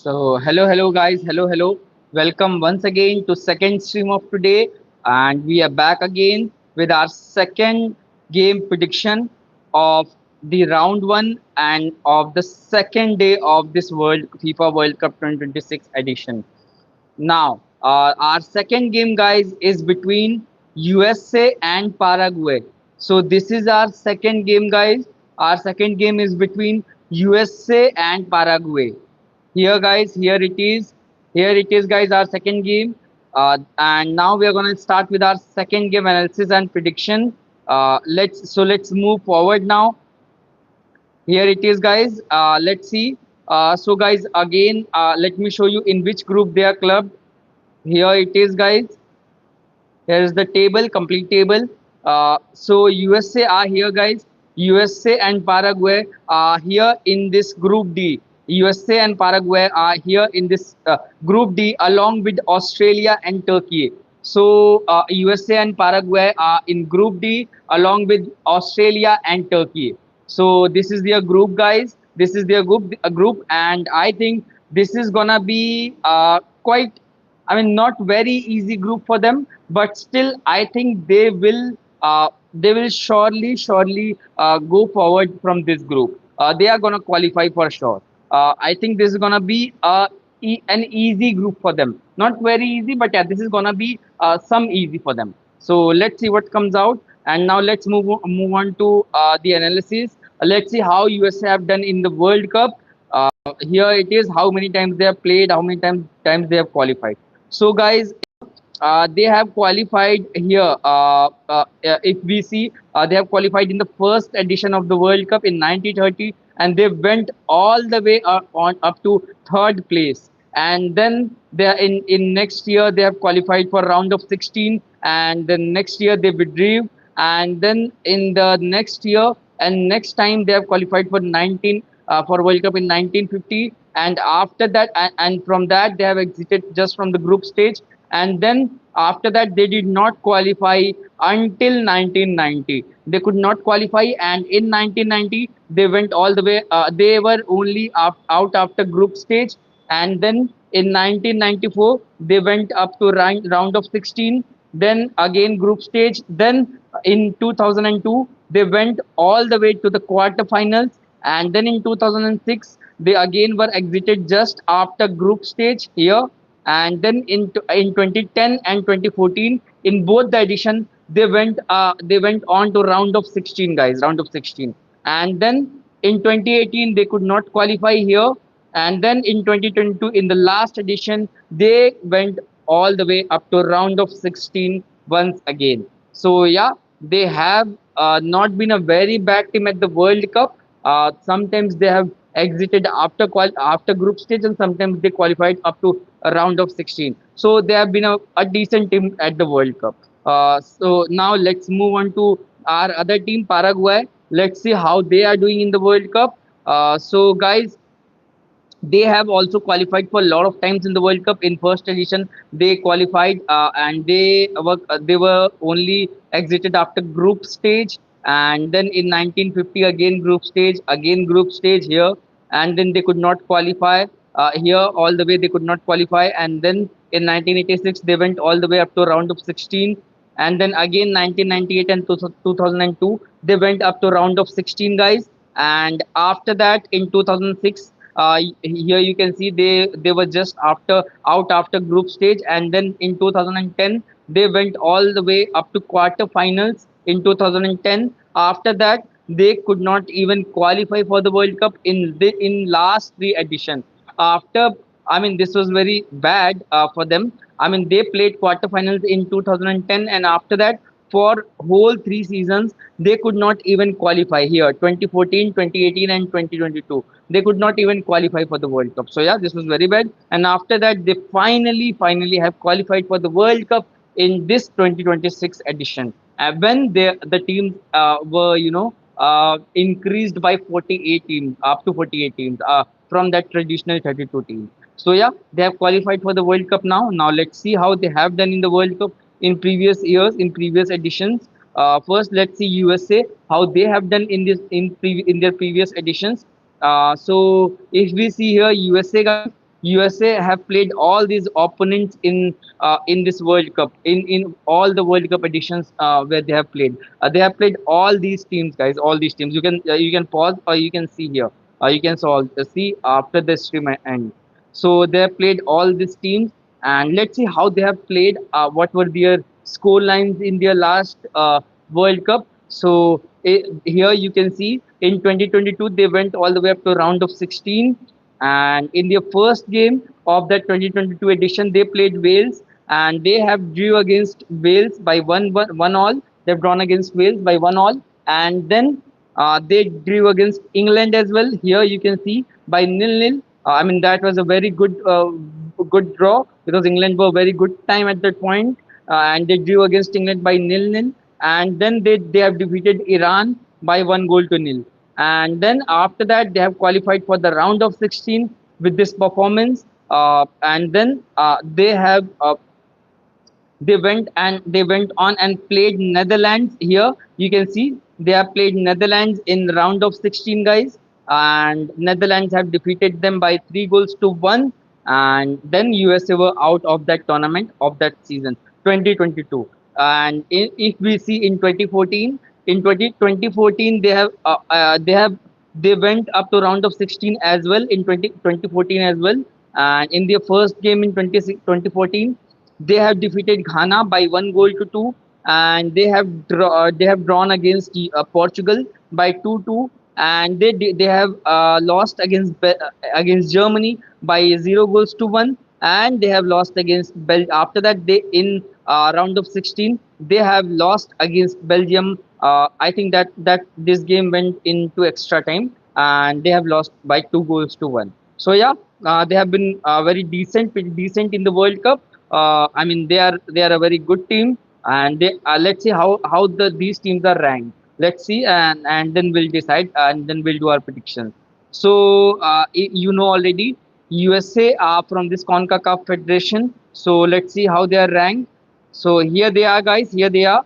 Hello guys, hello. Welcome once again to second stream of today, and we are back again with our second game prediction of the round one and of the second day of this World FIFA World Cup 2026 edition. Now, our second game, guys, is between USA and Paraguay. So this is our second game, guys. Our second game is between USA and Paraguay. Here, guys, here it is. Here it is, guys, our second game. And now we are going to start with our second game analysis and prediction. Let's move forward now. Here it is, guys. Let's see. So, guys, again, let me show you in which group they are clubbed. Here it is, guys. Here is the table, complete table. So USA are here, guys. USA and Paraguay are here in this group D. USA and Paraguay are here in this group D along with Australia and Turkey. So USA and Paraguay are in group D along with Australia and Turkey. So this is their group, guys. This is their group, and I think this is gonna be quite, I mean, not very easy group for them, but still, I think they will surely go forward from this group. They are gonna qualify for sure. I think this is gonna be an easy group for them. Not very easy, but yeah, this is gonna be some easy for them. So let's see what comes out. And now let's move on to the analysis. Let's see how USA have done in the World Cup. Here it is, how many times they have played, how many times they have qualified. So, guys, they have qualified here. If we see, they have qualified in the first edition of the World Cup in 1930, and they went all the way up to third place. And then they are in next year they have qualified for round of 16, and then next year they withdrew, and then in the next year and next time they have qualified for 19 for World Cup in 1950, and after that and from that they have exited just from the group stage, and then after that they did not qualify until 1990. They could not qualify, and in 1990 they went all the way. They were only out after group stage, and then in 1994 they went up to round of 16, then again group stage, then in 2002 they went all the way to the quarterfinals, and then in 2006 they again were exited just after group stage here, and then in 2010 and 2014 in both the edition they went on to round of 16, guys, round of 16, and then in 2018 they could not qualify here, and then in 2022 in the last edition they went all the way up to round of 16 once again. So yeah, they have not been a very bad team at the World Cup. Sometimes they have exited after group stage, and sometimes they qualified up to a round of 16. So they have been a decent team at the World Cup. So now let's move on to our other team, Paraguay. Let's see how they are doing in the World Cup. So guys, they have also qualified for a lot of times in the World Cup. In first edition, they qualified and they were only exited after group stage, and then in 1950 again group stage here, and then they could not qualify here all the way. They could not qualify, and then in 1986 they went all the way up to round of 16, and then again 1998 and 2002 they went up to round of 16, guys, and after that in 2006 here you can see they were just after group stage, and then in 2010 they went all the way up to quarterfinals in 2010. After that they could not even qualify for the World Cup in last three editions. After, I mean, this was very bad for them. I mean, they played quarterfinals in 2010, and after that, for whole three seasons, they could not even qualify here 2014, 2018, and 2022. They could not even qualify for the World Cup. So, yeah, this was very bad. And after that, they finally have qualified for the World Cup in this 2026 edition. When the teams were, increased by 48 teams, up to 48 teams from that traditional 32 teams. So yeah, they have qualified for the World Cup now. Now let's see how they have done in the World Cup in previous years, in previous editions. First, let's see USA how they have done in their previous editions. So if we see here USA, guys, USA have played all these opponents in this World Cup, in all the World Cup editions where they have played. They have played all these teams, guys. All these teams. You can pause or you can see here. You can see after the stream end. So they have played all these teams, and let's see how they have played. What were their score lines in their last World Cup? So here you can see in 2022 they went all the way up to round of 16, and in their first game of that 2022 edition they played Wales, and they have drew against Wales by 1 all. They've drawn against Wales by 1 all, and then they drew against England as well. Here you can see by nil-nil. I mean that was a very good draw because England were very good time at that point, and they drew against England by nil-nil, and then they have defeated Iran by 1 goal to nil, and then after that they have qualified for the round of 16 with this performance, and then they went on and played Netherlands. Here you can see they have played Netherlands in round of 16, guys, and Netherlands have defeated them by 3 goals to 1, and then USA were out of that tournament of that season 2022. And if we see in 2014, in 2014 they went up to round of 16 as well in 2014 as well, and in their first game in 2014 they have defeated Ghana by 1 goal to 2, and they have drawn against Portugal by 2-2, and they have lost against Germany by 0 goals to 1, and they have lost against After that, they in round of 16 they have lost against Belgium. I think that this game went into extra time, and they have lost by 2 goals to 1. So yeah, they have been very decent in the World Cup. I mean, they are a very good team, and they let's see how these teams are ranked. Let's see, and then we'll decide, and then we'll do our predictions. So you know already, USA are from this CONCACAF Federation. So let's see how they are ranked. So here they are, guys. Here they are.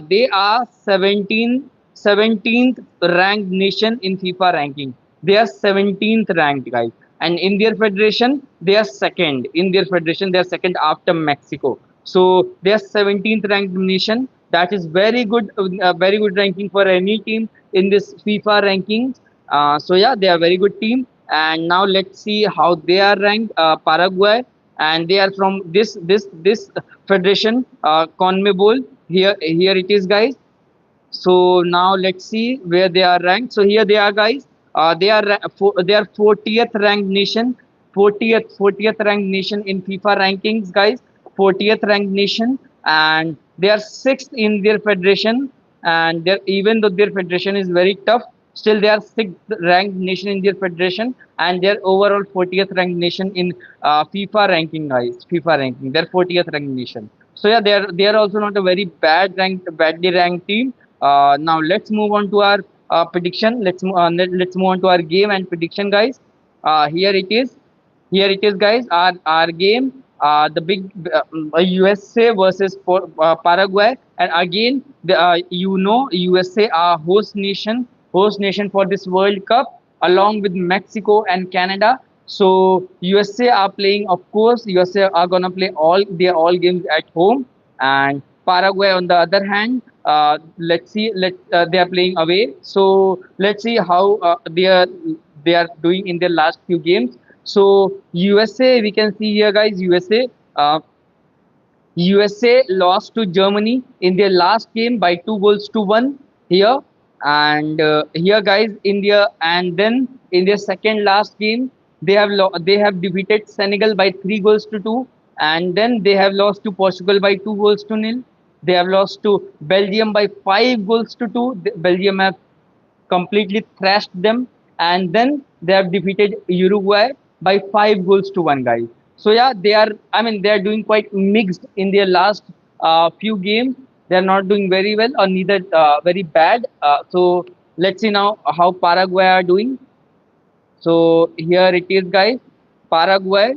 They are 17th ranked nation in FIFA ranking. They are 17th ranked, guys. And in their federation, they are second. In their federation, they are second after Mexico. So they are 17th ranked nation. That is very good ranking for any team in this FIFA rankings. So yeah, they are very good team. And now let's see how they are ranked. Paraguay, and they are from this federation, CONMEBOL. Here it is, guys. So now let's see where they are ranked. So here they are, guys. They are 40th ranked nation, 40th ranked nation in FIFA rankings, guys. 40th ranked nation, and they are sixth in their federation. And even though their federation is very tough, still they are sixth ranked nation in their federation, and they are overall 40th ranked nation in FIFA ranking, guys. FIFA ranking, they're 40th ranked nation. So yeah, they are also not a very badly ranked team. Now let's move on to our prediction. Let's move on to our game and prediction, guys. Here it is. Here it is, guys. Our game. The big USA versus Paraguay, and again, USA are host nation for this World Cup, along with Mexico and Canada. So USA are playing, of course. USA are gonna play all games at home, and Paraguay, on the other hand, let's see, they are playing away. So let's see how they are doing in their last few games. So USA, we can see here, guys. USA lost to Germany in their last game by 2 goals to 1 here, and here, guys, India, and then in their second last game they have defeated Senegal by 3 goals to 2, and then they have lost to Portugal by 2 goals to 0. They have lost to Belgium by 5 goals to 2. Belgium have completely thrashed them, and then they have defeated Uruguay by 5 goals to 1, guys. So yeah, they are. I mean, they are doing quite mixed in their last few games. They are not doing very well or neither very bad. So let's see now how Paraguay are doing. So here it is, guys. Paraguay.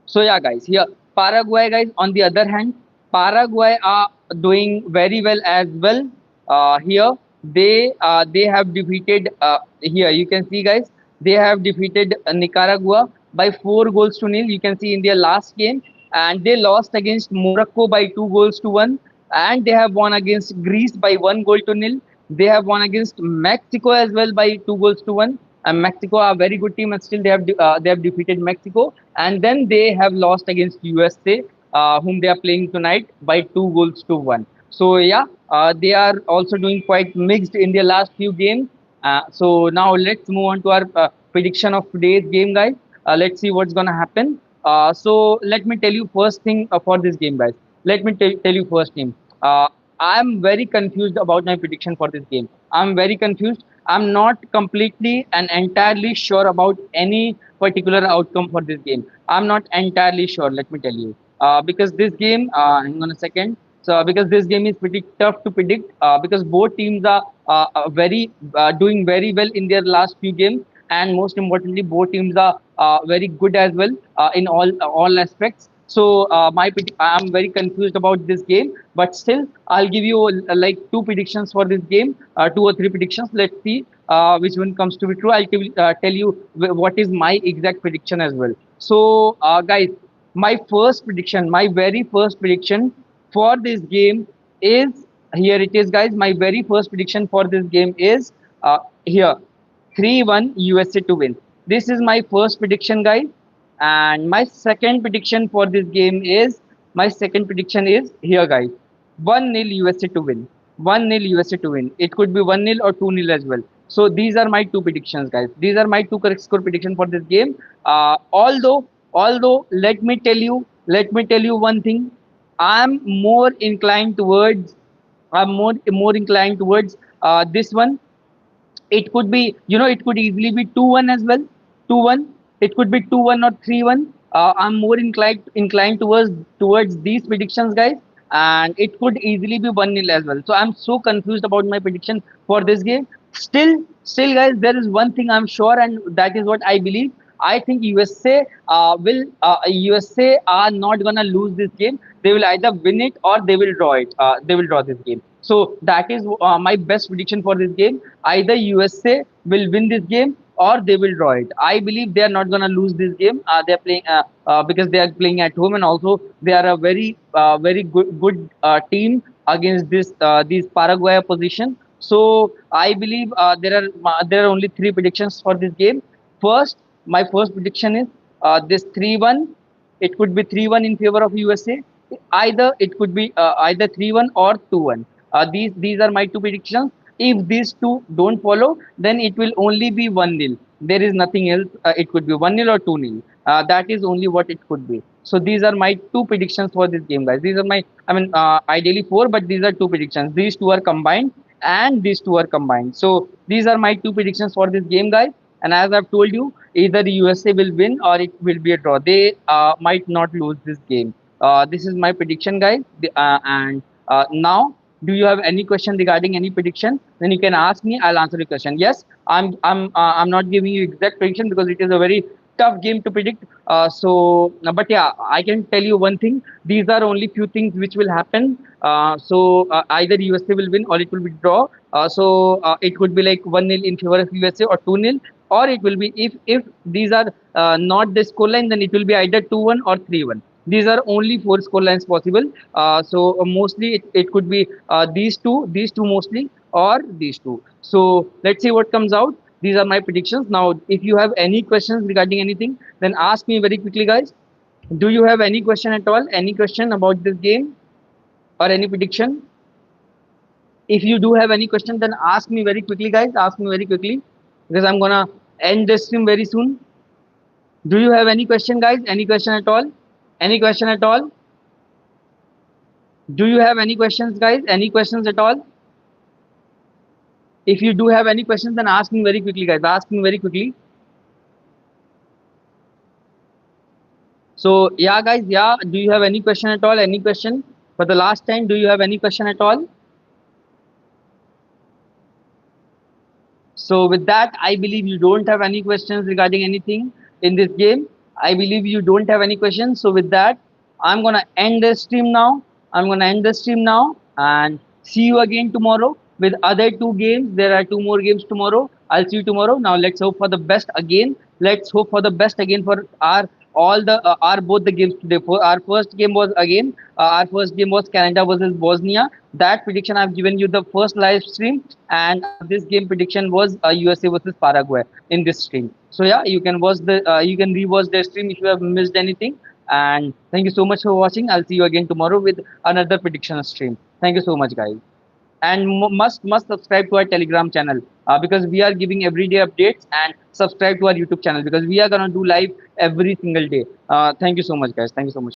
So yeah, guys, here Paraguay, guys. On the other hand, Paraguay are doing very well as well. Here they have defeated. Here you can see, guys. They have defeated Nicaragua by 4 goals to nil. You can see in their last game, and they lost against Morocco by 2 goals to 1, and they have won against Greece by 1 goal to nil. They have won against Mexico as well by 2 goals to 1. And Mexico are a very good team, and still they have defeated Mexico. And then they have lost against USA, whom they are playing tonight by 2 goals to 1. So yeah, they are also doing quite mixed in their last few games. So now let's move on to our prediction of today's game, guys. Let's see what's gonna happen. So let me tell you first thing for this game, guys. Let me tell you first thing. I'm very confused about my prediction for this game. I'm very confused. I'm not completely and entirely sure about any particular outcome for this game. I'm not entirely sure. Let me tell you, because this game. Hang on a second. So because this game is pretty tough to predict, because both teams are very doing very well in their last few games, and most importantly, both teams are very good as well in all aspects. So I'm very confused about this game, but still I'll give you like two predictions for this game, 2 or 3 predictions. Let's see which one comes to be true. Tell you what is my exact prediction as well. So guys, my first prediction, my very first prediction for this game is here. It is, guys. My very first prediction for this game is here, 3-1 USA to win. This is my first prediction, guys. And my second prediction is here, guys. 1-0 USA to win. 1-0 USA to win. It could be 1-0 or 2-0 as well. So these are my two predictions, guys. These are my two correct score prediction for this game. Although, let me tell you one thing. I'm more inclined towards I'm more inclined towards this one. It could be, it could easily be 2-1 as well. 2-1. It could be 2-1 or 3-1. I'm more inclined towards these predictions, guys. And it could easily be 1-0 as well. So I'm so confused about my prediction for this game. Still, guys, there is one thing I'm sure, and that is what I believe. I think USA are not gonna lose this game. They will either win it or they will draw it. They will draw this game. So that is my best prediction for this game. Either USA will win this game or they will draw it. I believe they are not gonna lose this game. They are playing because they are playing at home, and also they are a very good team against these Paraguay opposition. So I believe there are only three predictions for this game. First, my first prediction is this 3-1. It could be 3-1 in favor of USA. Either it could be either 3-1 or 2-1. These are my two predictions. If these two don't follow, then it will only be 1-0. There is nothing else. It could be 1-0 or 2-0. That is only what it could be. So these are my two predictions for this game, guys. These are my, I mean, ideally four, but these are two predictions. These two are combined, and these two are combined. So these are my two predictions for this game, guys. And as I've told you, either the USA will win or it will be a draw. They might not lose this game. This is my prediction, guys. And now, do you have any question regarding any prediction? Then you can ask me. I'll answer the question. Yes, I'm not giving you exact prediction because it is a very tough game to predict. But yeah, I can tell you one thing. These are only few things which will happen. Either USA will win or it will be draw. It could be like 1-0 in favor of USA or 2-0, or it will be, if these are not the scoreline, then it will be either 2-1 or 3-1. These are only four score lines possible. Mostly it could be these two mostly, or these two. So let's see what comes out. These are my predictions. Now, if you have any questions regarding anything, then ask me very quickly, guys. Do you have any question at all? Any question about this game or any prediction? If you do have any question, then ask me very quickly, guys. Ask me very quickly because I'm gonna end the stream very soon. Do you have any question, guys? Any question at all? Any question at all? Do you have any questions, guys? Any questions at all? If you do have any questions, then ask me very quickly, guys. Ask me very quickly. So yeah, guys. Yeah. Do you have any question at all? Any question for the last time? Do you have any question at all? So with that, I believe you don't have any questions regarding anything in this game. I believe you don't have any questions. So with that, I'm gonna end the stream now. I'm gonna end the stream now and see you again tomorrow with other two games. There are two more games tomorrow. I'll see you tomorrow. Now let's hope for the best again. Let's hope for the best again for our all the our both the games today. For our first game was again our first game was Canada versus Bosnia. That prediction I've given you the first live stream, and this game prediction was USA versus Paraguay in this stream. So yeah, you can watch the you can rewatch the stream if you have missed anything. And thank you so much for watching. I'll see you again tomorrow with another prediction stream. Thank you so much, guys. And must subscribe to our Telegram channel because we are giving everyday updates, and subscribe to our YouTube channel because we are gonna do live every single day. Thank you so much, guys. Thank you so much.